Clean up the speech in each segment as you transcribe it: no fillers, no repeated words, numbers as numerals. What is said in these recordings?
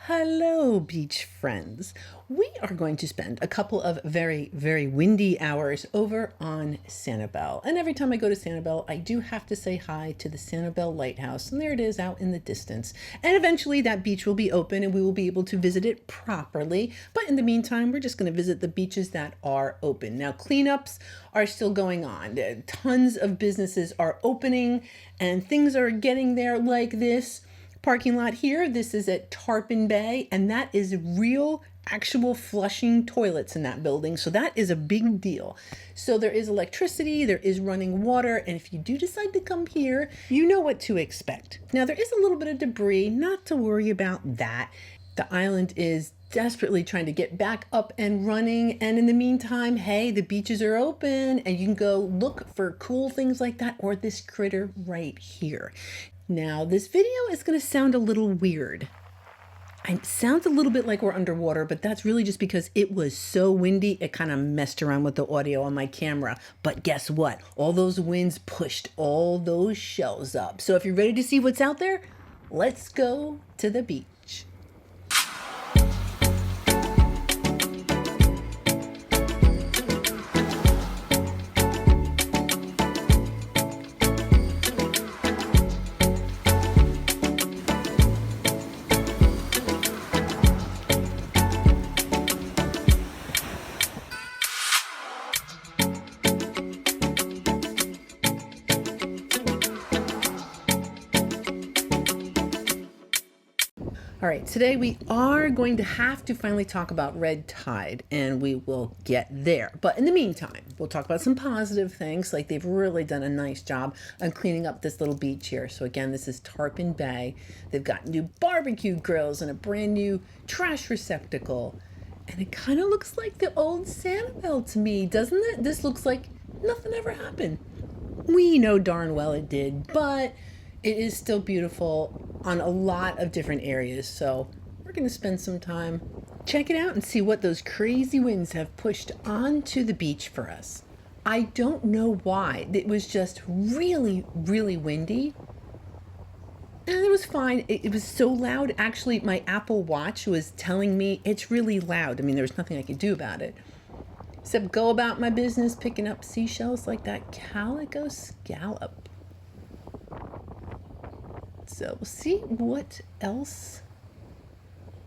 Hello, beach friends. We are going to spend a couple of very, very windy hours over on Sanibel. And every time I go to Sanibel, I do have to say hi to the Sanibel Lighthouse. And there it is out in the distance. And eventually that beach will be open and we will be able to visit it properly. But in the meantime, we're just going to visit the beaches that are open. Now, cleanups are still going on. Tons of businesses are opening and things are getting there, like this parking lot here. This is at Tarpon Bay, and that is real actual flushing toilets in that building, so that is a big deal. So there is electricity, there is running water, and if you do decide to come here, you know what to expect. Now there is a little bit of debris, not to worry about that. The island is desperately trying to get back up and running, and in the meantime, hey, the beaches are open and you can go look for cool things like that, or this critter right here. Now, this video is going to sound a little weird. It sounds a little bit like we're underwater, but that's really just because it was so windy, it kind of messed around with the audio on my camera. But guess what? All those winds pushed all those shells up. So if you're ready to see what's out there, let's go to the beach. All right, today we are going to have to finally talk about red tide, and we will get there. But in the meantime, we'll talk about some positive things, like they've really done a nice job on cleaning up this little beach here. So again, this is Tarpon Bay. They've got new barbecue grills and a brand new trash receptacle. And it kind of looks like the old Sanibel to me, doesn't it? This looks like nothing ever happened. We know darn well it did, but it is still beautiful on a lot of different areas. So we're going to spend some time check it out and see what those crazy winds have pushed onto the beach for us. I don't know why. It was just really, really windy. And it was fine. It was so loud. Actually, my Apple Watch was telling me it's really loud. I mean, there was nothing I could do about it, except go about my business picking up seashells like that calico scallop. So we'll see what else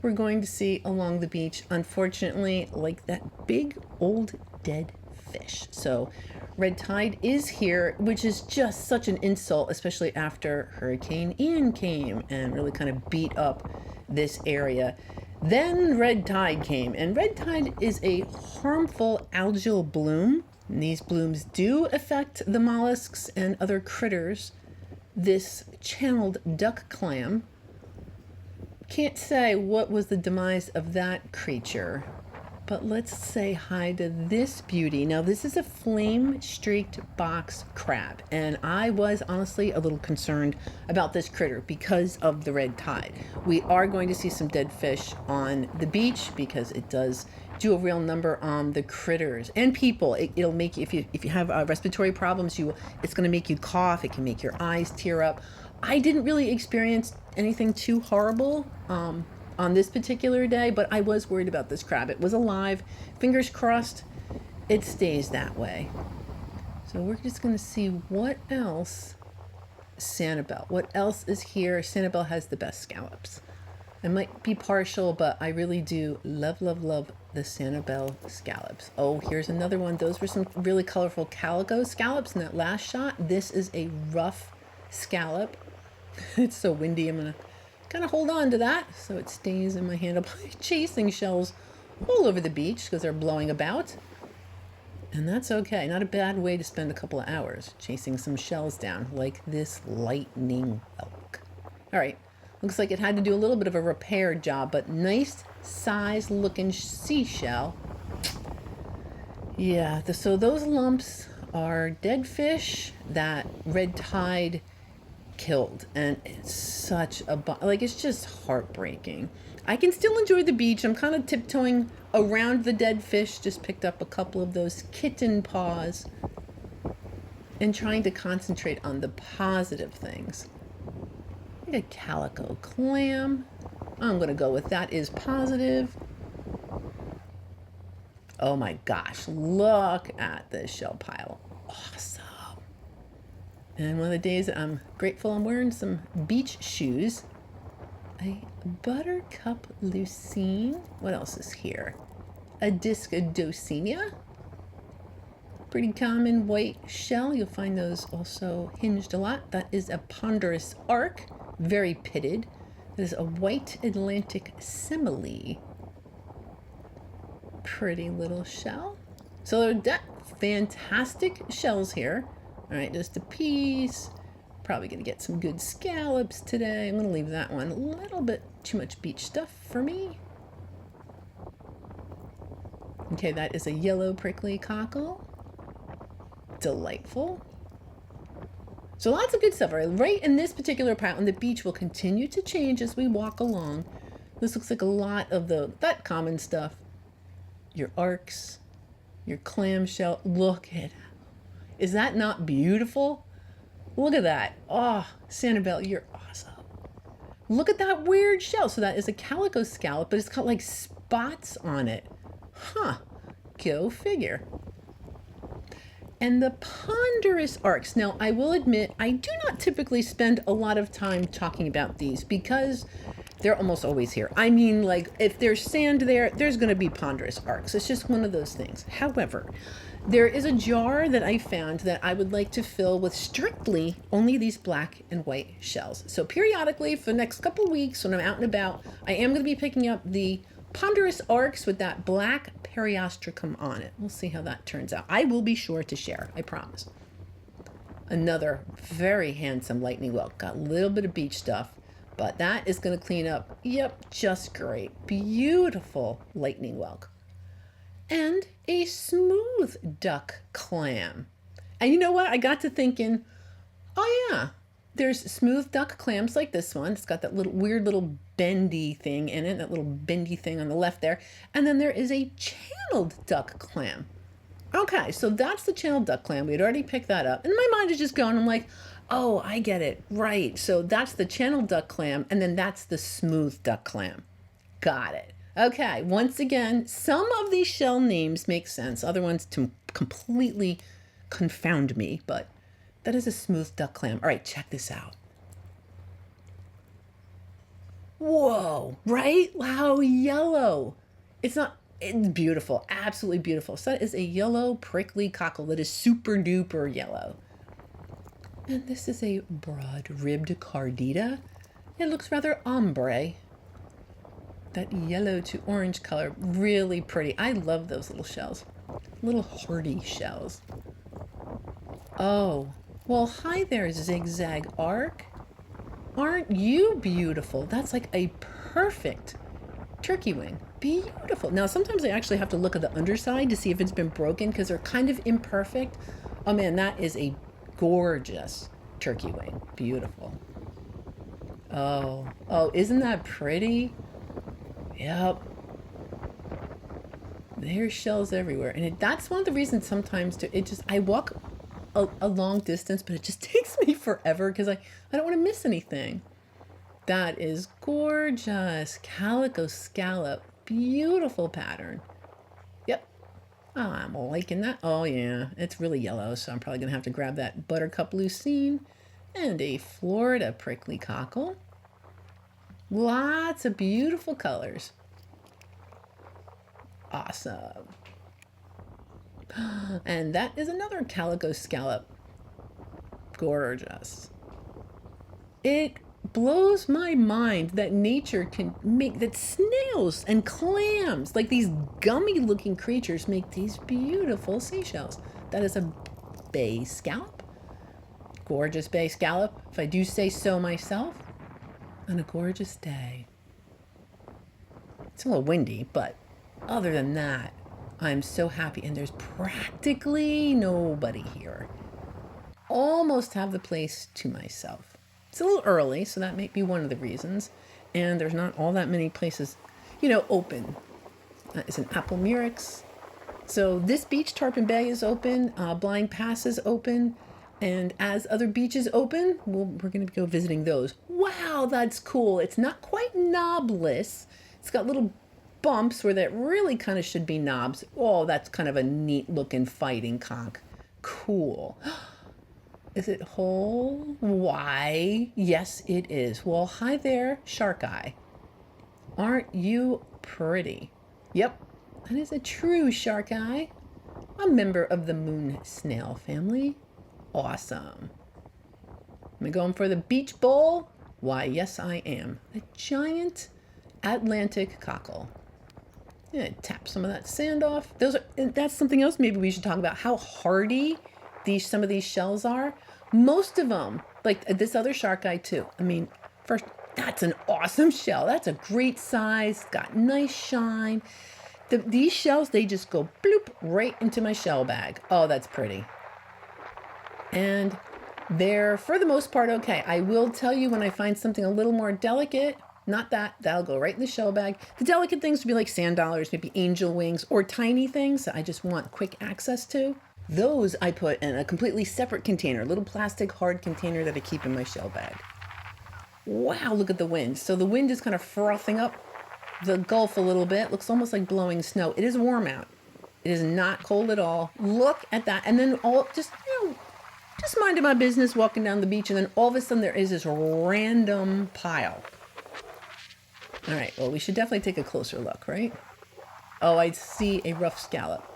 we're going to see along the beach. Unfortunately, like that big old dead fish. So red tide is here, which is just such an insult, especially after Hurricane Ian came and really kind of beat up this area. Then red tide came, and red tide is a harmful algal bloom. And these blooms do affect the mollusks and other critters. This channeled duck clam, can't say what was the demise of that creature, but let's say hi to this beauty. Now this is a flame-streaked box crab, and I was honestly a little concerned about this critter because of the red tide. We are going to see some dead fish on the beach because it does do a real number on the critters and people. It'll make you, if you have respiratory problems, it's going to make you cough. It can make your eyes tear up. I didn't really experience anything too horrible on this particular day, but I was worried about this crab. It was alive. Fingers crossed it stays that way. So we're just going to see what else what else is here. Sanibel has the best scallops. I might be partial, but I really do love, love, love the Sanibel scallops. Oh, here's another one. Those were some really colorful calico scallops in that last shot. This is a rough scallop. It's so windy. I'm going to kind of hold on to that so it stays in my hand. I'll be chasing shells all over the beach because they're blowing about. And that's okay. Not a bad way to spend a couple of hours chasing some shells down like this lightning elk. All right. Looks like it had to do a little bit of a repair job, but nice size looking seashell. Yeah, so those lumps are dead fish that red tide killed, and it's such a like, it's just heartbreaking. I can still enjoy the beach. I'm kind of tiptoeing around the dead fish, just picked up a couple of those kitten paws and trying to concentrate on the positive things. A calico clam. I'm going to go with that is positive. Oh my gosh, look at this shell pile. Awesome. And one of the days that I'm grateful, I'm wearing some beach shoes. A buttercup lucine. What else is here? A discodocenia. Pretty common white shell. You'll find those also hinged a lot. That is a ponderous arc, very pitted. That is a white Atlantic simile. Pretty little shell. So they're fantastic shells here. All right, just a piece. Probably gonna get some good scallops today. I'm gonna leave that one. A little bit too much beach stuff for me. Okay, that is a yellow prickly cockle. Delightful. So lots of good stuff. Right in this particular pile, and the beach will continue to change as we walk along. This looks like a lot of that common stuff. Your arcs, your clamshell. Look at, is that not beautiful? Look at that. Oh, Sanibel, you're awesome. Look at that weird shell. So that is a calico scallop, but it's got like spots on it. Huh. Go figure. And the ponderous arcs. Now, I will admit, I do not typically spend a lot of time talking about these because they're almost always here. I mean, like, if there's sand there, there's going to be ponderous arcs. It's just one of those things. However, there is a jar that I found that I would like to fill with strictly only these black and white shells. So periodically, for the next couple of weeks when I'm out and about, I am going to be picking up the ponderous arcs with that black periostracum on it. We'll see how that turns out. I will be sure to share, I promise. Another very handsome lightning whelk. Got a little bit of beach stuff, but that is going to clean up. Yep, just great. Beautiful lightning whelk. And a smooth duck clam. And you know what? I got to thinking, oh yeah, there's smooth duck clams like this one. It's got that little weird little bendy thing in it, that little bendy thing on the left there. And then there is a channeled duck clam. Okay, so that's the channeled duck clam. We had already picked that up. And my mind is just going, I'm like, oh, I get it. Right. So that's the channeled duck clam, and then that's the smooth duck clam. Got it. Okay, once again, some of these shell names make sense. Other ones to completely confound me, but that is a smooth duck clam. All right, check this out. Whoa, right? Wow, yellow. It's beautiful, absolutely beautiful. So that is a yellow prickly cockle that is super duper yellow. And this is a broad-ribbed cardita. It looks rather ombre. That yellow to orange color, really pretty. I love those little shells. Little hardy shells. Oh, well, hi there, zigzag arc. Aren't you beautiful? That's like a perfect turkey wing. Beautiful. Now, sometimes I actually have to look at the underside to see if it's been broken because they're kind of imperfect. Oh man, that is a gorgeous turkey wing. Beautiful. Oh, isn't that pretty? Yep. There's shells everywhere. And that's one of the reasons sometimes I walk a long distance, but it just takes me forever because I don't want to miss anything. That is gorgeous. Calico scallop. Beautiful pattern. Yep. I'm liking that. Oh yeah, it's really yellow, so I'm probably going to have to grab that buttercup lucine and a Florida prickly cockle. Lots of beautiful colors. Awesome. And that is another calico scallop. Gorgeous. It blows my mind that nature can make that snails and clams, like these gummy looking creatures, make these beautiful seashells. That is a bay scallop. Gorgeous bay scallop, if I do say so myself, on a gorgeous day. It's a little windy, but other than that, I'm so happy, and there's practically nobody here. Almost have the place to myself. It's a little early, so that may be one of the reasons. And there's not all that many places, open. It's an apple murex. So this beach, Tarpon Bay, is open. Blind Pass is open. And as other beaches open, we're going to go visiting those Wow, that's cool. It's not quite knobless. It's got little bumps where that really kind of should be knobs. Oh, that's kind of a neat looking fighting conch. Cool. Is it whole? Why? Yes, it is. Well, hi there, Shark Eye. Aren't you pretty? Yep, that is a true Shark Eye. A member of the moon snail family. Awesome. Am I going for the beach bowl? Why, yes, I am. A giant Atlantic cockle. Yeah, tap some of that sand off. That's something else maybe we should talk about, how hardy some of these shells are. Most of them, like this other shark eye too. I mean, first, that's an awesome shell. That's a great size, got nice shine. These shells, they just go bloop right into my shell bag. Oh, that's pretty. And they're, for the most part, okay. I will tell you when I find something a little more delicate, not that, that'll go right in the shell bag. The delicate things would be like sand dollars, maybe angel wings, or tiny things that I just want quick access to. Those I put in a completely separate container, a little plastic hard container that I keep in my shell bag. Wow, look at the wind. So the wind is kind of frothing up the Gulf a little bit. Looks almost like blowing snow. It is warm out. It is not cold at all. Look at that. And then just minding my business, walking down the beach, and then all of a sudden there is this random pile. All right, well, we should definitely take a closer look, right? Oh, I see a rough scallop.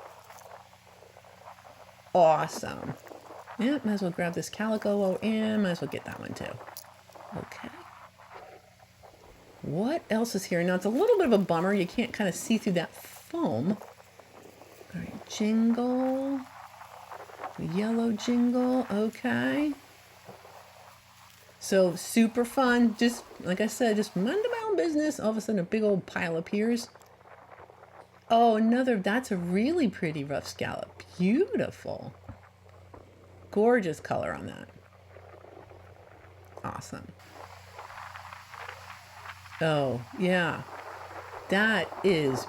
Awesome. Yeah, might as well grab this calico and might as well get that one too. Okay. What else is here? Now, it's a little bit of a bummer. You can't kind of see through that foam. All right, jingle. Yellow jingle. Okay. So, super fun. Just, like I said, just minding my own business. All of a sudden, a big old pile appears. Oh, that's a really pretty rough scallop. Beautiful. Gorgeous color on that. Awesome. Oh, yeah. That is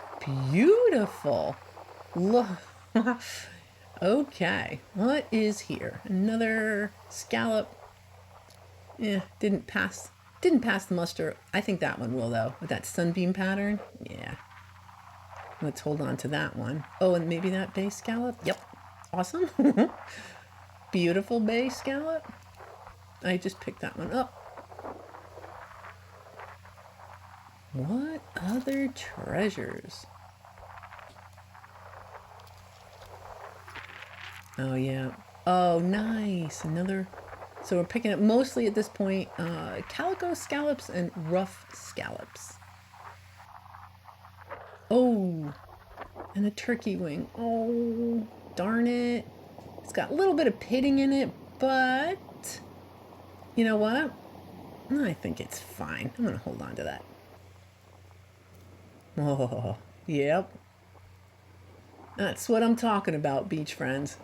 beautiful. Look. Okay. What is here? Another scallop. Yeah, didn't pass the muster. I think that one will, though, with that sunbeam pattern. Yeah. Let's hold on to that one. Oh, and maybe that bay scallop. Yep. Awesome. Beautiful bay scallop. I just picked that one up. What other treasures? Oh, yeah. Oh, nice. Another. So we're picking up mostly at this point calico scallops and rough scallops. Oh, and a turkey wing. Oh, darn it. It's got a little bit of pitting in it, but you know what? I think it's fine. I'm going to hold on to that. Oh, yep. That's what I'm talking about, beach friends.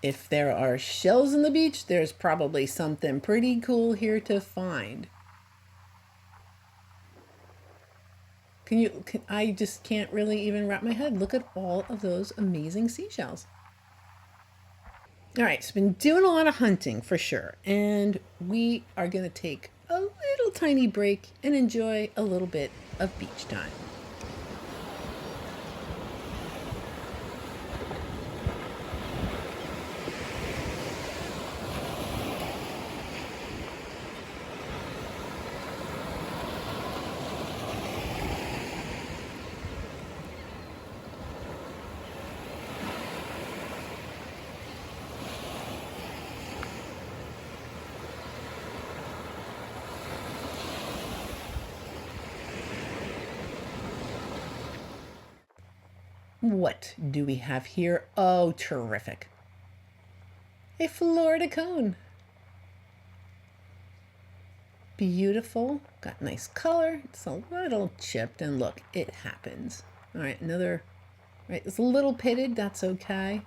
If there are shells in the beach, there's probably something pretty cool here to find. I just can't really even wrap my head. Look at all of those amazing seashells. All right, so been doing a lot of hunting for sure. And we are going to take a little tiny break and enjoy a little bit of beach time. What do we have here? Oh, terrific. A Florida cone. Beautiful. Got nice color. It's a little chipped, and look, it happens. All right, another. Right, it's a little pitted. That's okay.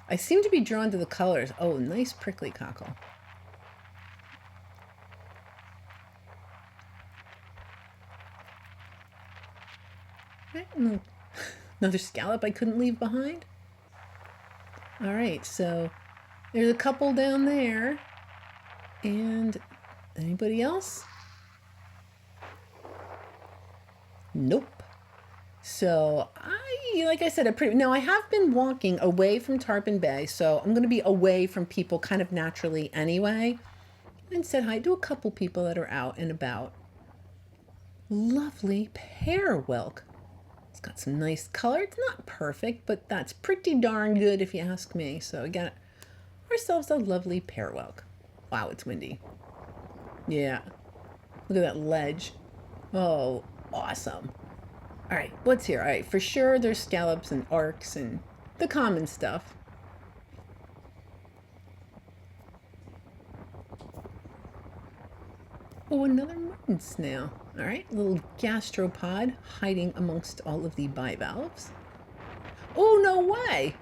I seem to be drawn to the colors. Oh, nice prickly cockle. Right, another scallop I couldn't leave behind. All right, so there's a couple down there, and Anybody else? Nope. So like I said, now I have been walking away from Tarpon Bay, so I'm going to be away from people kind of naturally anyway. And said hi to a couple people that are out and about. Lovely pear whelk. It's got some nice color. It's not perfect, but that's pretty darn good if you ask me. So we got ourselves a lovely pear whelk. Wow, it's windy. Yeah. Look at that ledge. Oh, awesome. All right, what's here? All right, for sure there's scallops and arcs and the common stuff. Oh, another mutton snail. All right, little gastropod hiding amongst all of the bivalves. Oh, no way!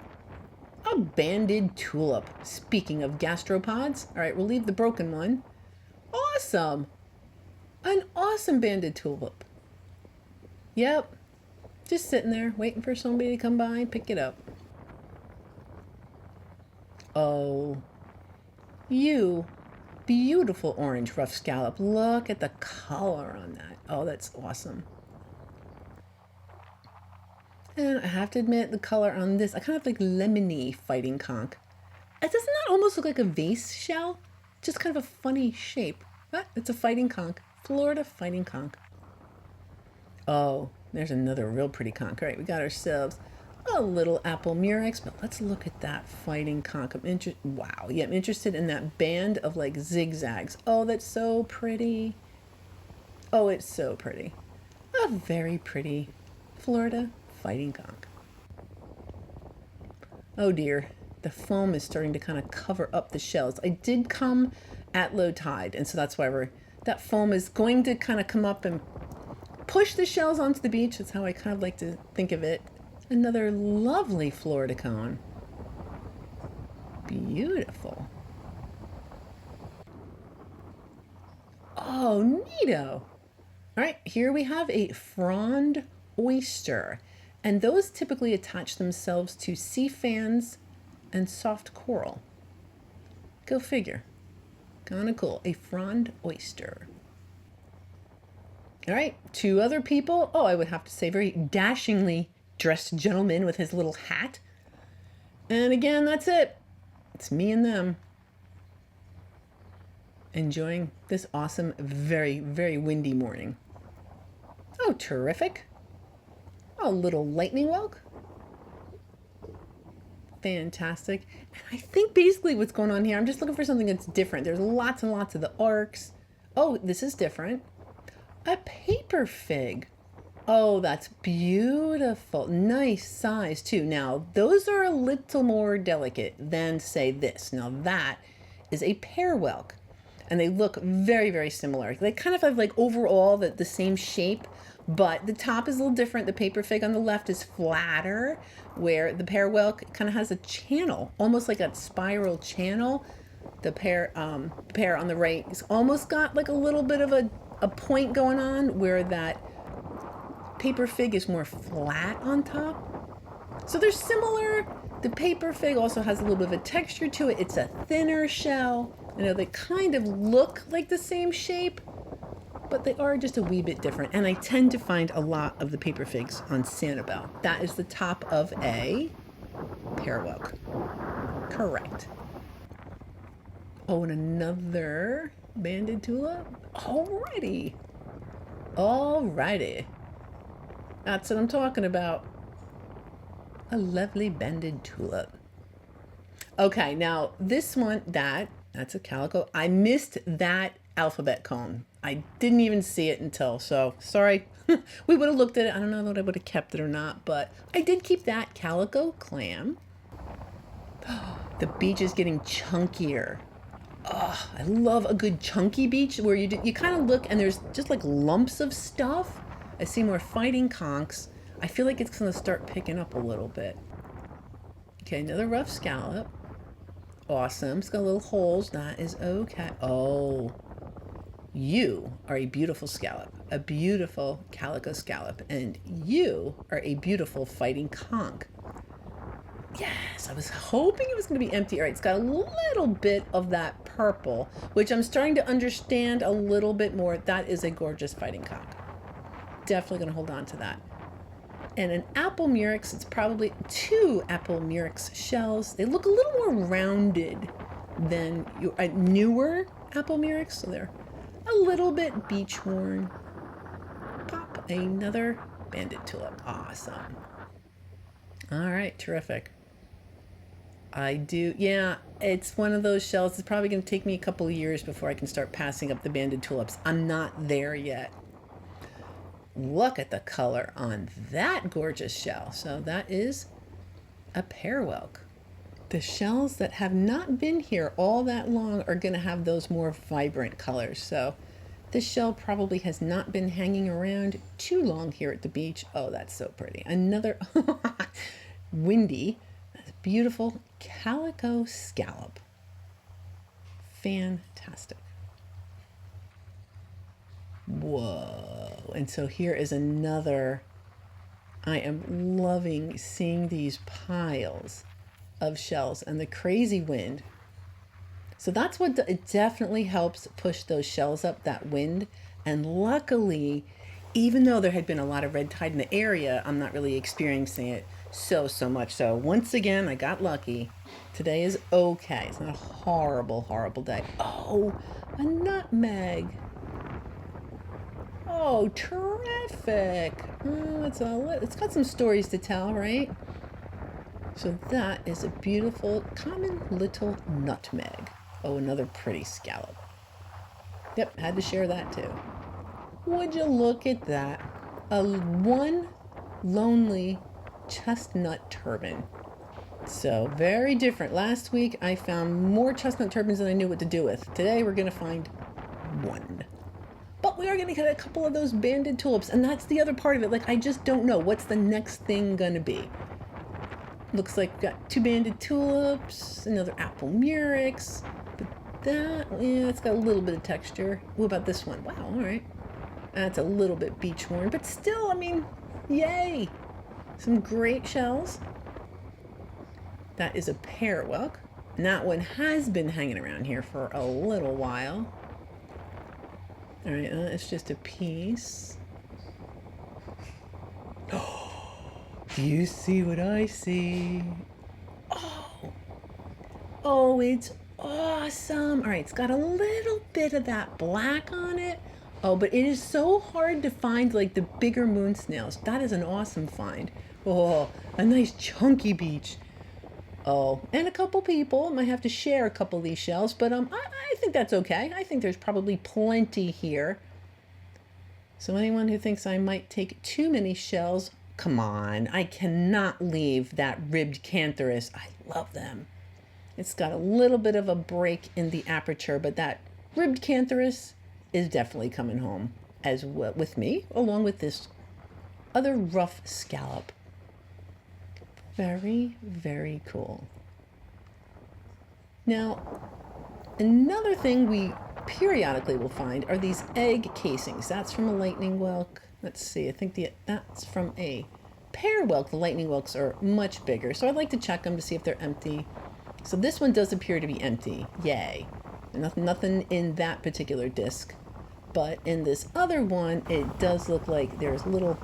A banded tulip. Speaking of gastropods, all right, we'll leave the broken one. Awesome! An awesome banded tulip. Yep. Just sitting there, waiting for somebody to come by and pick it up. Oh, you beautiful orange rough scallop. Look at the color on that. Oh, that's awesome. And I have to admit, the color on this, I kind of like lemony fighting conch. Doesn't that almost look like a vase shell? Just kind of a funny shape. But it's a fighting conch. Florida fighting conch. Oh, there's another real pretty conch. All right, we got ourselves a little apple murex, but let's look at that fighting conch. Wow, yeah, I'm interested in that band of like zigzags. Oh, that's so pretty. Oh, it's so pretty. A very pretty Florida fighting conch. Oh dear, the foam is starting to kind of cover up the shells. I did come at low tide, and so that's why that foam is going to kind of come up and push the shells onto the beach. That's how I kind of like to think of it. Another lovely Florida cone. Beautiful. Oh, neato. All right, here we have a frond oyster. And those typically attach themselves to sea fans and soft coral. Go figure. Kind of cool. A frond oyster. All right, two other people. Oh, I would have to say very dashingly dressed gentleman with his little hat. And again, that's it. It's me and them. Enjoying this awesome, very, very windy morning. Oh, terrific. Oh, little lightning whelk. Fantastic. And I think basically what's going on here, I'm just looking for something that's different. There's lots and lots of the arcs. Oh, this is different. A paper fig. Oh, that's beautiful. Nice size too. Now, those are a little more delicate than, say, this. Now, that is a pear whelk. And they look very, very similar. They kind of have like overall the same shape, but the top is a little different. The paper fig on the left is flatter, where the pear whelk kind of has a channel, almost like a spiral channel. The pear on the right is almost got like a little bit of a point going on, where that paper fig is more flat on top. So they're similar. The paper fig also has a little bit of a texture to it. It's a thinner shell. You know, they kind of look like the same shape, but they are just a wee bit different. And I tend to find a lot of the paper figs on Sanibel. That is the top of a pear whelk. Correct. Oh, and another banded tulip. Alrighty. Alrighty. That's what I'm talking about. A lovely banded tulip. Okay, now this one, that's a calico. I missed that alphabet cone. I didn't even see it until, so sorry. We would have looked at it. I don't know that I would have kept it or not, but I did keep that calico clam. The beach is getting chunkier. Oh, I love a good chunky beach where you kind of look and there's just like lumps of stuff. I see more fighting conchs. I feel like it's going to start picking up a little bit. Okay, another rough scallop. Awesome. It's got little holes. That is okay. Oh, you are a beautiful scallop. A beautiful calico scallop. And you are a beautiful fighting conch. Yes, I was hoping it was going to be empty. All right, it's got a little bit of that purple, which I'm starting to understand a little bit more. That is a gorgeous fighting cock. Definitely going to hold on to that. And an apple murex, it's probably 2 apple murex shells. They look a little more rounded than newer apple murex, so they're a little bit beach worn. Pop, another banded tulip. Awesome. All right, terrific. I do, yeah, it's one of those shells. It's probably going to take me a couple of years before I can start passing up the banded tulips. I'm not there yet. Look at the color on that gorgeous shell. So that is a pear whelk. The shells that have not been here all that long are going to have those more vibrant colors. So this shell probably has not been hanging around too long here at the beach. Oh, that's so pretty. Another windy, beautiful calico scallop. Fantastic. Whoa. And so here is another. I am loving seeing these piles of shells and the crazy wind. So that's what it definitely helps push those shells up, that wind. And luckily, even though there had been a lot of red tide in the area, I'm not really experiencing it so much. So once again, I got lucky. Today is okay. It's not a horrible day. Oh, a nutmeg. Oh, terrific. Oh, it's got some stories to tell, right? So that is a beautiful, common little nutmeg. Oh, another pretty scallop. Yep, had to share that too. Would you look at that? One lonely chestnut turban. So very different. Last week I found more chestnut turbans than I knew what to do with. Today we're going to find one. But we are going to get a couple of those banded tulips, and that's the other part of it. Like, I just don't know. What's the next thing going to be? Looks like we've got 2 banded tulips, another apple murex. But that, yeah, it's got a little bit of texture. What about this one? Wow, all right. That's a little bit beach worn, but still, I mean, yay. Some great shells. That is a pear whelk. And that one has been hanging around here for a little while. All right, it's just a piece. Oh, do you see what I see? Oh, it's awesome. All right, it's got a little bit of that black on it. Oh, but it is so hard to find like the bigger moon snails. That is an awesome find. Oh, a nice chunky beach. Oh, and a couple people might have to share a couple of these shells, but I think that's okay. I think there's probably plenty here. So anyone who thinks I might take too many shells, come on. I cannot leave that ribbed cantharus. I love them. It's got a little bit of a break in the aperture, but that ribbed cantharus is definitely coming home as well with me, along with this other rough scallop. Very, very cool. Now, another thing we periodically will find are these egg casings. That's from a lightning whelk. Let's see, I think that's from a pear whelk. The lightning whelks are much bigger, so I'd like to check them to see if they're empty. So this one does appear to be empty. Yay. Nothing in that particular disc. But in this other one, it does look like there's little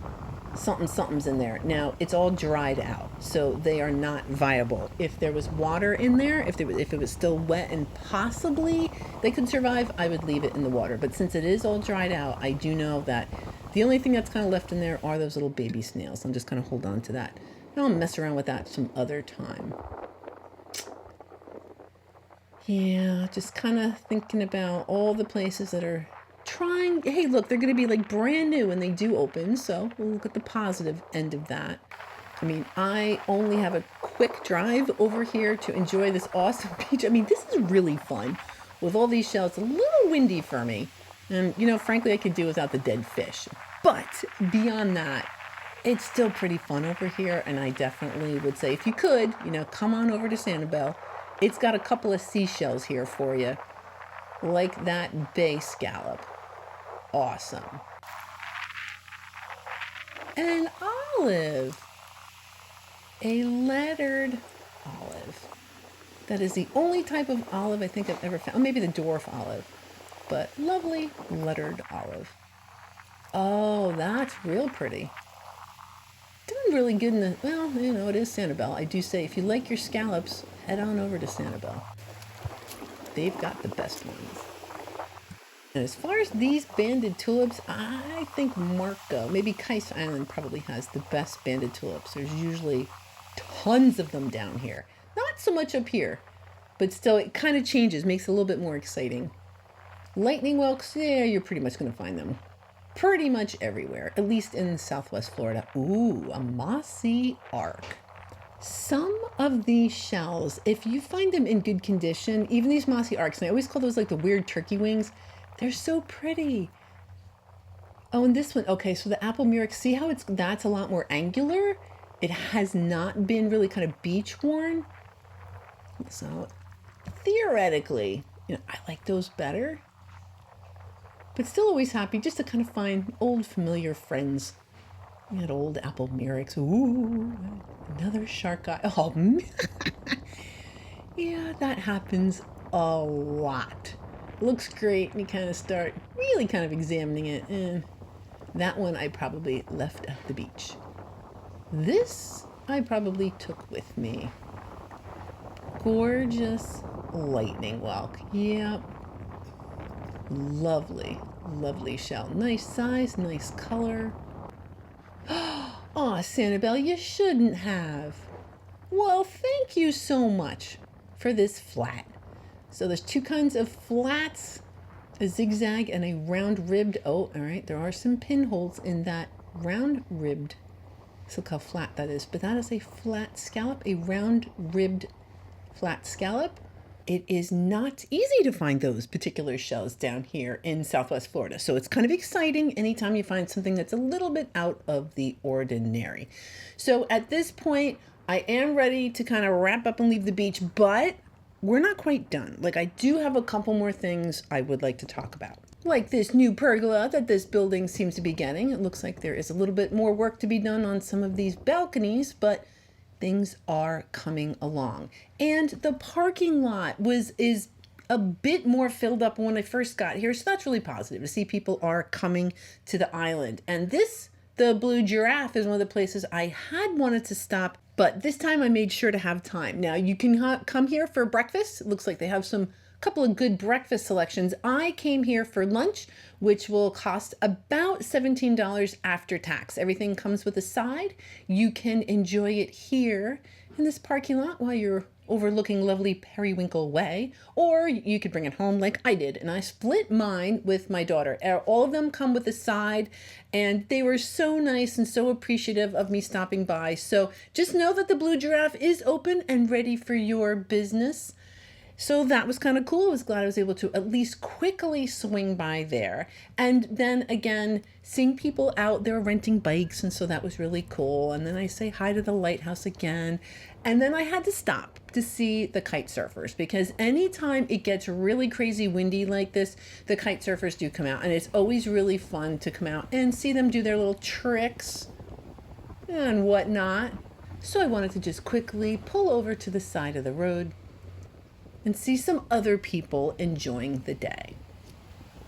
something's in there. Now, it's all dried out, so they are not viable. If there was water in there, if it was still wet and possibly they could survive, I would leave it in the water. But since it is all dried out, I do know that the only thing that's kind of left in there are those little baby snails. I'm just kind of hold on to that. And I'll mess around with that some other time. Yeah, just kind of thinking about all the places that are trying. Hey, look, they're going to be like brand new when they do open, so we'll look at the positive end of that. I mean, I only have a quick drive over here to enjoy this awesome beach. I mean, this is really fun with all these shells. It's a little windy for me, and frankly, I could do without the dead fish. But beyond that, it's still pretty fun over here, and I definitely would say if you could, come on over to Sanibel. It's got a couple of seashells here for you, like that bay scallop. Awesome. And an olive. A lettered olive. That is the only type of olive I think I've ever found. Oh, maybe the dwarf olive, but lovely lettered olive. Oh, that's real pretty. Doing really good in the, well, you know, it is Sanibel. I do say if you like your scallops, head on over to Sanibel. They've got the best ones. And as far as these banded tulips, I think Marco, maybe Kais Island probably has the best banded tulips. There's usually tons of them down here. Not so much up here, but still it kind of changes, makes it a little bit more exciting. Lightning whelks, yeah, you're pretty much going to find them pretty much everywhere, at least in Southwest Florida. Ooh, a mossy arc. Some of these shells, if you find them in good condition, even these mossy arcs, and I always call those like the weird turkey wings, they're so pretty. Oh, and this one, okay, so the apple murex, see how that's a lot more angular? It has not been really kind of beach worn. So theoretically, you know, I like those better. But still always happy just to kind of find old familiar friends. We had old apple murex. Ooh, another shark eye. Oh, yeah, that happens a lot. Looks great, and you kind of start really kind of examining it. And that one I probably left at the beach. This I probably took with me. Gorgeous lightning whelk. Yep. Lovely, lovely shell. Nice size, nice color. Oh, Sanibel, you shouldn't have. Well, thank you so much for this flat. So there's two kinds of flats, a zigzag and a round ribbed. Oh, all right, there are some pinholes in that round ribbed. So look how flat that is. But that is a flat scallop, a round ribbed flat scallop. It is not easy to find those particular shells down here in Southwest Florida. So it's kind of exciting anytime you find something that's a little bit out of the ordinary. So at this point, I am ready to kind of wrap up and leave the beach, but we're not quite done. Like, I do have a couple more things I would like to talk about. Like this new pergola that this building seems to be getting. It looks like there is a little bit more work to be done on some of these balconies, but things are coming along. And the parking lot is a bit more filled up when I first got here. So that's really positive to see people are coming to the island. And the Blue Giraffe is one of the places I had wanted to stop, but this time I made sure to have time. Now you can come here for breakfast. It looks like they have some couple of good breakfast selections. I came here for lunch, which will cost about $17 after tax. Everything comes with a side. You can enjoy it here in this parking lot while you're overlooking lovely Periwinkle Way, or you could bring it home like I did, and I split mine with my daughter. All of them come with a side, and they were so nice and so appreciative of me stopping by. So just know that the Blue Giraffe is open and ready for your business. So that was kind of cool. I was glad I was able to at least quickly swing by there. And then again, seeing people out there renting bikes, and so that was really cool. And then I say hi to the lighthouse again. And then I had to stop to see the kite surfers, because anytime it gets really crazy windy like this, the kite surfers do come out. And it's always really fun to come out and see them do their little tricks and whatnot. So I wanted to just quickly pull over to the side of the road and see some other people enjoying the day.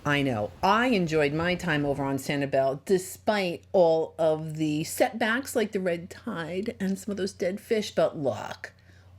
I know, I enjoyed my time over on Sanibel despite all of the setbacks like the red tide and some of those dead fish, but look,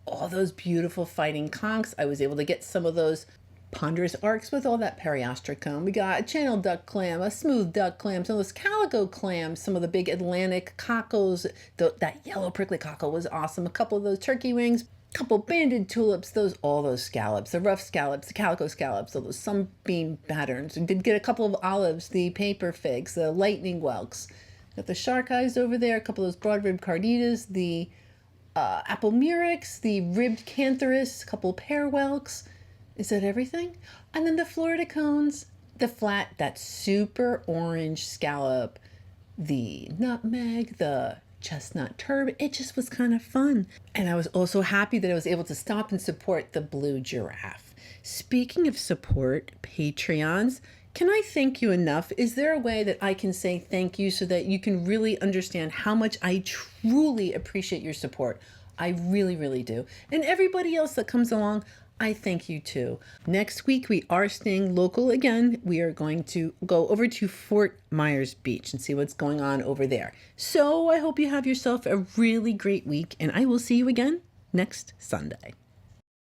all those beautiful fighting conchs. I was able to get some of those ponderous arcs with all that periostracum. We got a channel duck clam, a smooth duck clam, some of those calico clams, some of the big Atlantic cockles. That yellow prickly cockle was awesome. A couple of those turkey wings, couple banded tulips, all those scallops, the rough scallops, the calico scallops, all those sunbeam patterns. We did get a couple of olives, the paper figs, the lightning whelks. Got the shark eyes over there, a couple of those broad ribbed carnitas, the apple murex, the ribbed cantharus, a couple of pear whelks. Is that everything? And then the Florida cones, the flat, that super orange scallop, the nutmeg, the chestnut turbot. It just was kind of fun. And I was also happy that I was able to stop and support the Blue Giraffe. Speaking of support, Patreons, can I thank you enough? Is there a way that I can say thank you so that you can really understand how much I truly appreciate your support? I really, really do. And everybody else that comes along, I thank you too. Next week, we are staying local again. We are going to go over to Fort Myers Beach and see what's going on over there. So I hope you have yourself a really great week, and I will see you again next Sunday.